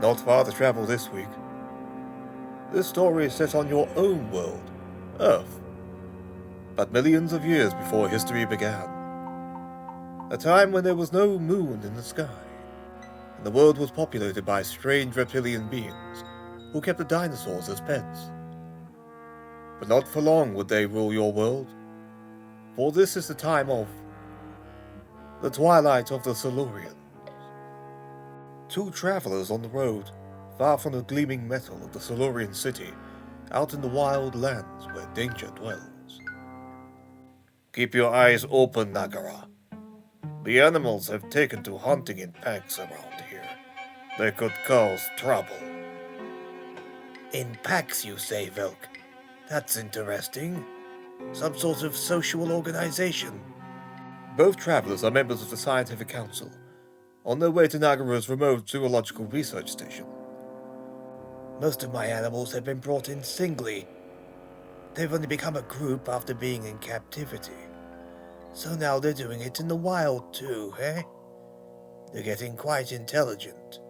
Not far to travel this week. This story is set on your own world, Earth, but millions of years before history began. A time when there was no moon in the sky, and the world was populated by strange reptilian beings who kept the dinosaurs as pets. But not for long would they rule your world, for this is the time of the Twilight of the Silurians. Two travelers on the road, far from the gleaming metal of the Silurian city, out in the wild lands where danger dwells. Keep your eyes open, Nagara. The animals have taken to hunting in packs around here. They could cause trouble. In packs, you say, Velk? That's interesting. Some sort of social organization. Both travelers are members of the Scientific Council, on their way to Nagara's remote zoological research station. Most of my animals have been brought in singly. They've only become a group after being in captivity. So now they're doing it in the wild too, eh? They're getting quite intelligent.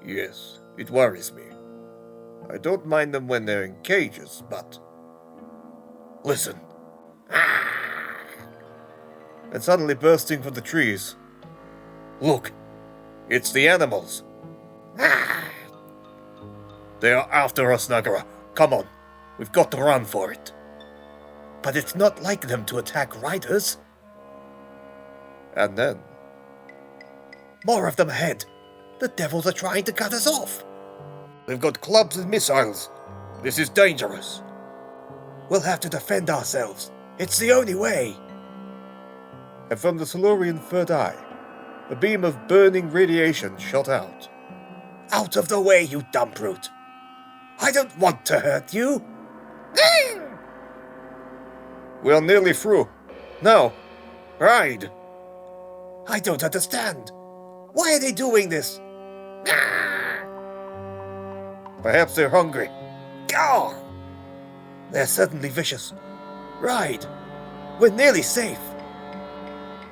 Yes, it worries me. I don't mind them when they're in cages, but... Listen. And suddenly bursting from the trees. Look, it's the animals. They are after us, Nagara. Come on, we've got to run for it. But it's not like them to attack riders. And then... More of them ahead. The devils are trying to cut us off. They've got clubs and missiles. This is dangerous. We'll have to defend ourselves. It's the only way. And from the Silurian third eye, a beam of burning radiation shot out. Out of the way, you dumb brute! I don't want to hurt you! We're nearly through. Now, ride! I don't understand. Why are they doing this? Perhaps they're hungry. Gah! They're certainly vicious. Ride! We're nearly safe.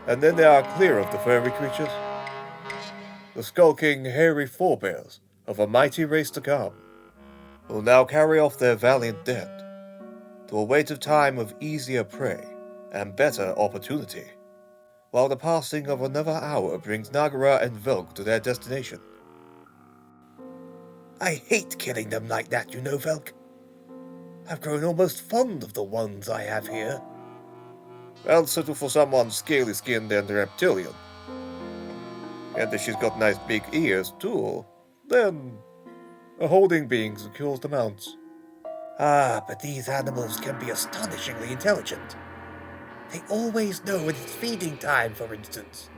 And then they are clear of the furry creatures. The skulking, hairy forebears of a mighty race to come will now carry off their valiant dead to a wait of time of easier prey and better opportunity, while the passing of another hour brings Nagara and Velk to their destination. I hate killing them like that, you know, Velk. I've grown almost fond of the ones I have here. I'll settle for someone scaly-skinned and reptilian. And if she's got nice big ears, too, then a holding being secures the mounts. Ah, but these animals can be astonishingly intelligent. They always know when it's feeding time, for instance.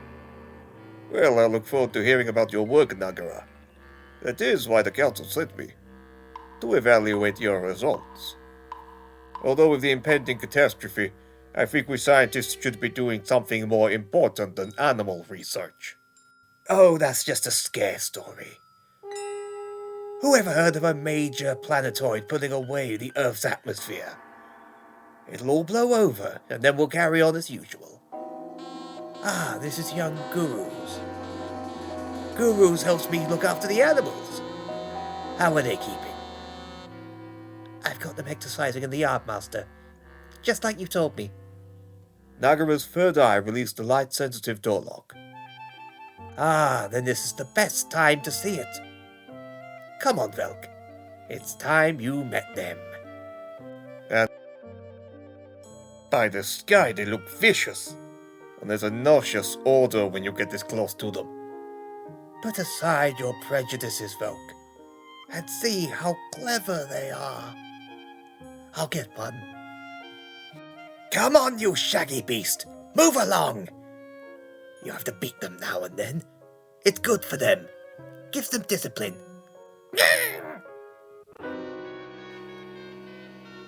Well, I look forward to hearing about your work, Nagara. That is why the council sent me, to evaluate your results. Although with the impending catastrophe, I think we scientists should be doing something more important than animal research. Oh, that's just a scare story. Who ever heard of a major planetoid pulling away the Earth's atmosphere? It'll all blow over, and then we'll carry on as usual. Ah, this is young Gurus. Gurus helps me look after the animals. How are they keeping? I've got them exercising in the yard, Master. Just like you told me. Nagara's third eye released the light-sensitive door lock. Ah, then this is the best time to see it. Come on, Velk. It's time you met them. And by the sky, they look vicious. And there's a nauseous odor when you get this close to them. Put aside your prejudices, Velk, and see how clever they are. I'll get one. Come on, you shaggy beast! Move along! You have to beat them now and then. It's good for them. Gives them discipline.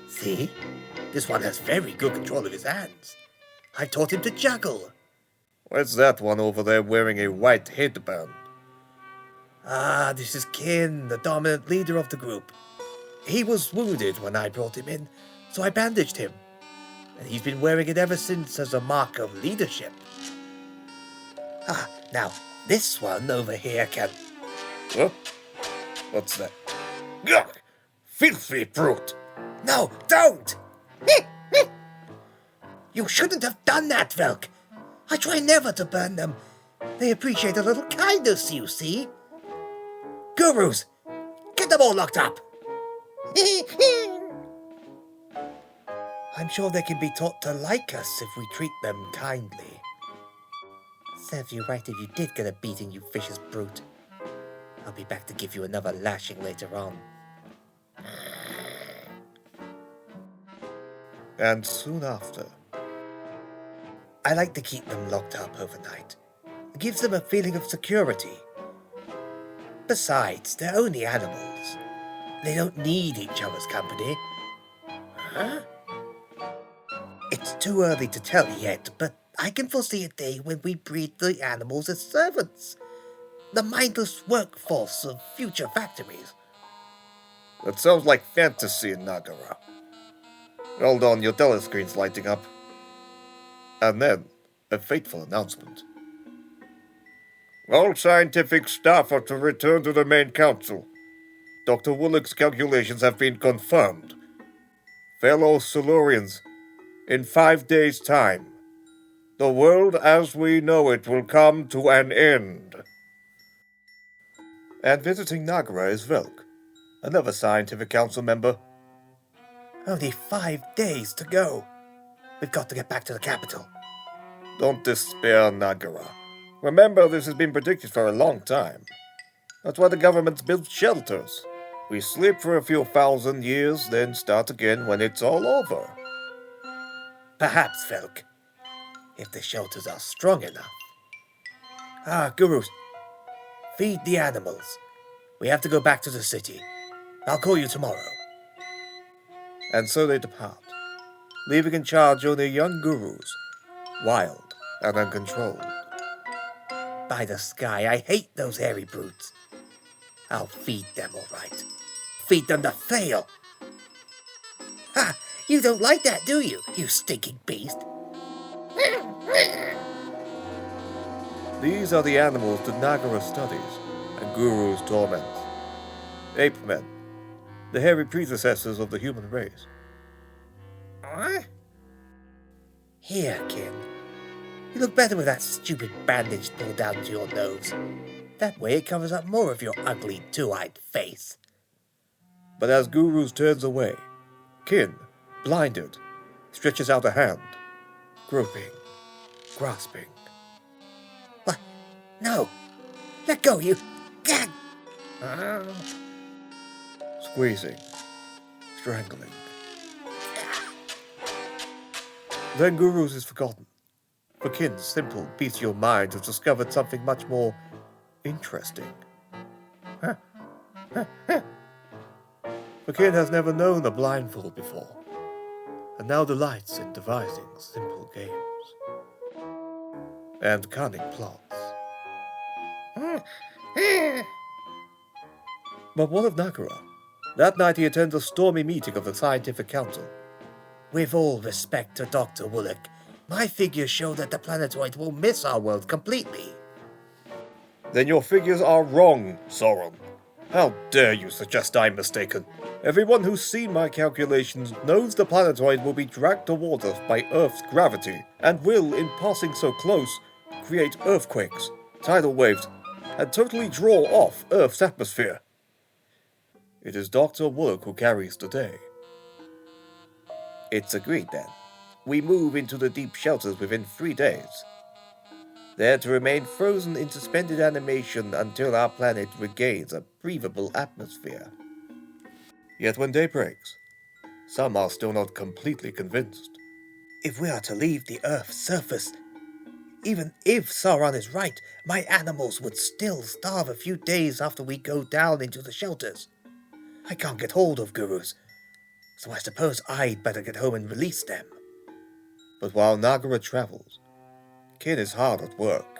See? This one has very good control of his hands. I taught him to juggle. What's that one over there wearing a white headband? Ah, this is Kin, the dominant leader of the group. He was wounded when I brought him in, so I bandaged him. And he's been wearing it ever since as a mark of leadership. Ah, now, this one over here can... Huh? What's that? Ugh! Filthy brute! No, don't! You shouldn't have done that, Velk. I try never to burn them. They appreciate a little kindness, you see. Gurus, get them all locked up. I'm sure they can be taught to like us if we treat them kindly. Serves you right if you did get a beating, you vicious brute. I'll be back to give you another lashing later on. And soon after. I like to keep them locked up overnight. It gives them a feeling of security. Besides, they're only animals. They don't need each other's company. Huh? It's too early to tell yet, but I can foresee a day when we breed the animals as servants. The mindless workforce of future factories. That sounds like fantasy in Nagara. Hold on, your telescreen's lighting up. And then, a fateful announcement. All scientific staff are to return to the main council. Dr. Woollek's calculations have been confirmed. Fellow Silurians, in 5 days' time, the world as we know it will come to an end. And visiting Nagara is Velk, another scientific council member. Only 5 days to go. We've got to get back to the capital. Don't despair, Nagara. Remember, this has been predicted for a long time. That's why the government's built shelters. We sleep for a few thousand years, then start again when it's all over. Perhaps, Velk. If the shelters are strong enough. Gurus. Feed the animals. We have to go back to the city. I'll call you tomorrow. And so they depart, leaving in charge only young gurus, wild and uncontrolled. By the sky, I hate those hairy brutes. I'll feed them, all right. Feed them to fail. Ha! You don't like that, do you, you stinking beast? These are the animals that Nagara studies and gurus torment. Ape men, the hairy predecessors of the human race. Here, Kin. You look better with that stupid bandage pulled down to your nose. That way it covers up more of your ugly, two-eyed face. But as Gurus turns away, Kin, blinded, stretches out a hand, groping, grasping. What? No! Let go, you... Gag! Squeezing, strangling. Then Gurus is forgotten. For Kin's simple, bestial mind has discovered something much more interesting. For Kin has never known a blindfold before, and now delights in devising simple games and cunning plots. But what of Nagara? That night he attends a stormy meeting of the Scientific Council. With all respect to Dr. Woollek, my figures show that the planetoid will miss our world completely. Then your figures are wrong, Sauron. How dare you suggest I'm mistaken? Everyone who's seen my calculations knows the planetoid will be dragged towards us by Earth's gravity, and will, in passing so close, create earthquakes, tidal waves, and totally draw off Earth's atmosphere. It is Dr. Woollek who carries the day. It's agreed then. We move into the deep shelters within 3 days. There to remain frozen in suspended animation until our planet regains a breathable atmosphere. Yet when day breaks, some are still not completely convinced. If we are to leave the Earth's surface, even if Sauron is right, my animals would still starve a few days after we go down into the shelters. I can't get hold of Gurus, so I suppose I'd better get home and release them. But while Nagara travels, Kin is hard at work,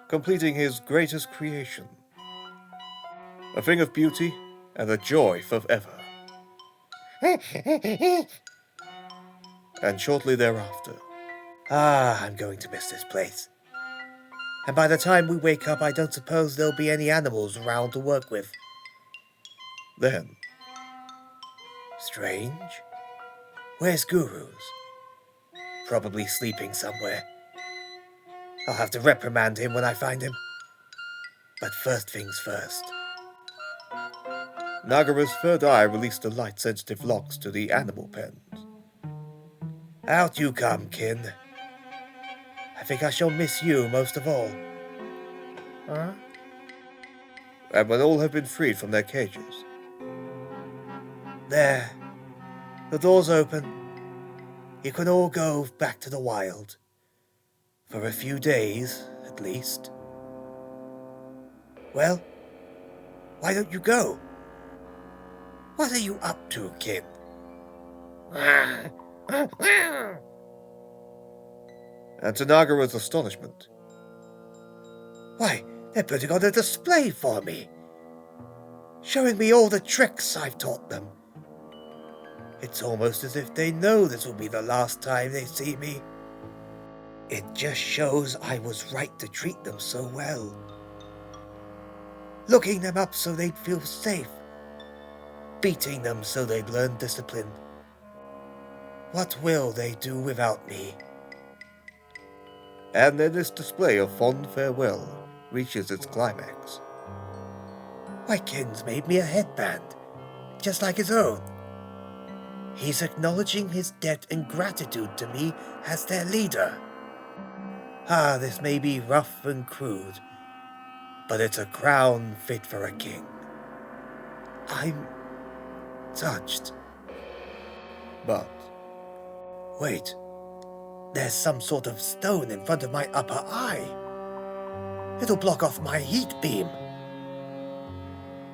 completing his greatest creation. A thing of beauty and a joy forever. And shortly thereafter, I'm going to miss this place. And by the time we wake up, I don't suppose there'll be any animals around to work with. Then, Strange. Where's Guru's? Probably sleeping somewhere. I'll have to reprimand him when I find him. But first things first. Nagara's third eye released the light-sensitive locks to the animal pens. Out you come, kin. I think I shall miss you most of all. Huh? And when all have been freed from their cages, There. The door's open. You can all go back to the wild. For a few days, at least. Well, why don't you go? What are you up to, kid? and to Nagara's astonishment, Why, they're putting on a display for me. Showing me all the tricks I've taught them. It's almost as if they know this will be the last time they see me. It just shows I was right to treat them so well. Looking them up so they'd feel safe. Beating them so they'd learn discipline. What will they do without me? and then this display of fond farewell reaches its climax. My kin's made me a headband, just like his own. He's acknowledging his debt and gratitude to me as their leader. This may be rough and crude, but it's a crown fit for a king. I'm touched. But Wait, there's some sort of stone in front of my upper eye. It'll block off my heat beam.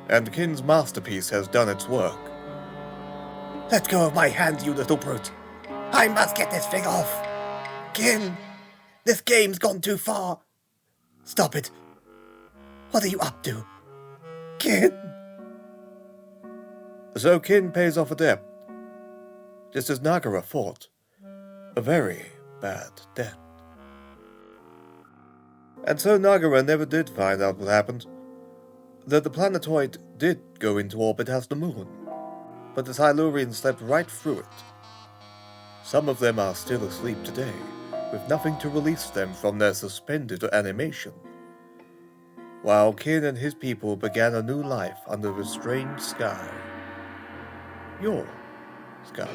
and Kin's masterpiece has done its work. Let go of my hand, you little brute. I must get this thing off. Kin, this game's gone too far. Stop it. What are you up to? Kin? So Kin pays off a debt, just as Nagara fought. A very bad debt. And so Nagara never did find out what happened. That the planetoid did go into orbit as the moon, but the Silurians slept right through it. Some of them are still asleep today, with nothing to release them from their suspended animation, while Kin and his people began a new life under a strange sky. Your sky.